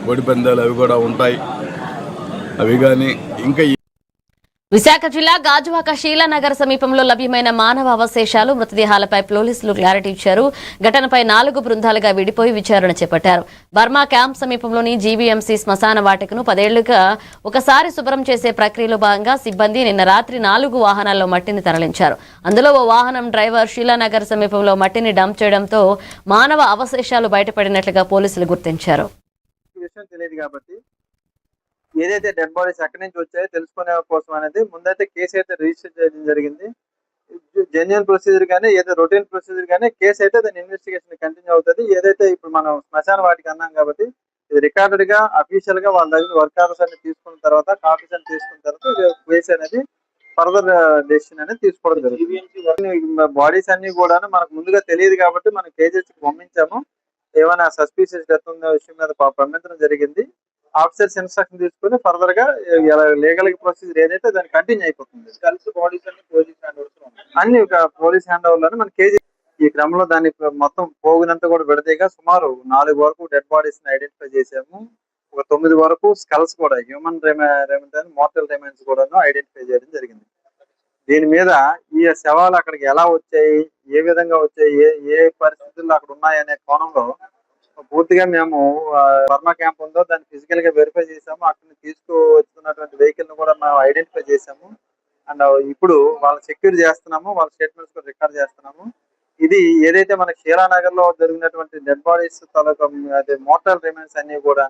కోడి పందాలు అవి కూడా ఉంటాయి. అవి కానీ ఇంకా విశాఖ జిల్లా గాజువాక శీలానగర్ సమీపంలో లభ్యమైన మానవ అవశేషాలు మృతదేహాలపై పోలీసులు క్లారిటీ ఇచ్చారు. ఘటనపై 4 బృందాలుగా విడిపోయి విచారణ చేపట్టారు. బర్మా క్యాంప్ సమీపంలోని జీవీఎంసీ శ్మశాన వాటికను 10 ఏళ్లుగా ఒకసారి శుభ్రం చేసే ప్రక్రియలో భాగంగా సిబ్బంది నిన్న రాత్రి 4 వాహనాల్లో మట్టిని తరలించారు. అందులో ఓ వాహనం డ్రైవర్ శీలానగర్ సమీపంలో మట్టిని డంప్ చేయడంతో మానవ అవశేషాలు బయటపడినట్లుగా పోలీసులు గుర్తించారు. ఏదైతే డెడ్ బాడీస్ ఎక్కడి నుంచి వచ్చాయో తెలుసుకునే కోసం అనేది ముందైతే కేసు అయితే రిజిస్టర్ చేయడం జరిగింది. జెన్యున్ ప్రొసీజర్ కానీ ఏదో రొటీన్ ప్రొసీజర్ కానీ కేసు అయితే దాని ఇన్వెస్టిగేషన్ కంటిన్యూ అవుతుంది. ఏదైతే ఇప్పుడు మనం శ్మశాన వాటికి అన్నాం కాబట్టి ఇది రికార్డెడ్ గా అఫీషియల్ గా వాళ్ళ దగ్గర వర్క్ ఆర్డర్స్ అన్ని తీసుకున్న తర్వాత కాపీస్ అన్ని తీసుకున్న తర్వాత కేసు అనేది ఫర్దర్ డెసిషన్ అనేది తీసుకోవడం జరుగుతుంది. బాడీస్ అన్ని కూడా మనకు ముందుగా తెలియదు కాబట్టి మనం కేజెస్ పంపించాము. ఏమైనా సస్పీషియస్ డెత్ ఉన్న విషయం మీద పంపించడం జరిగింది. ఆఫీసర్స్ ఇన్స్ట్రక్షన్ తీసుకుని ఫర్దర్ గా లీగల్ ప్రొసీజర్ ఏదైతే దాన్ని కంటిన్యూ అయిపోతుంది. కలిసి బాడీస్ అన్ని పోలీస్ హ్యాండ్ ఓవర్స్ అన్ని పోలీస్ హ్యాండ్ ఓవర్ లోనే మన కేజీ ఈ క్రమంలో దాన్ని మొత్తం పోగినంతా కూడా విడదీగా సుమారు 4 వరకు డెడ్ బాడీస్ ని ఐడెంటిఫై చేసాము. ఒక 9 వరకు స్కల్స్ కూడా హ్యూమన్ రిమైన్స్ మోర్టల్ రిమైన్స్ కూడా ఐడెంటిఫై చేయడం జరిగింది. దీని మీద ఈ శవాలు అక్కడికి ఎలా వచ్చాయి, ఏ విధంగా వచ్చాయి, ఏ పరిస్థితుల్లో అక్కడ ఉన్నాయనే కోణంలో పూర్తిగా మేము బర్మా క్యాంప్ ఉందో దాన్ని ఫిజికల్ గా వెరిఫై చేసాము. అక్కడ తీసుకువస్తున్నటువంటి వెహికల్ ను కూడా మేము ఐడెంటిఫై చేసాము. అండ్ ఇప్పుడు వాళ్ళని సెక్యూర్ చేస్తున్నాము, వాళ్ళ స్టేట్మెంట్స్ కూడా రికార్డ్ చేస్తున్నాము. ఇది ఏదైతే మన శీలానగర్ లో జరిగినటువంటి డెడ్ బాడీస్ తాలూకా అదే మోర్టల్ రిమైన్స్ అన్ని కూడా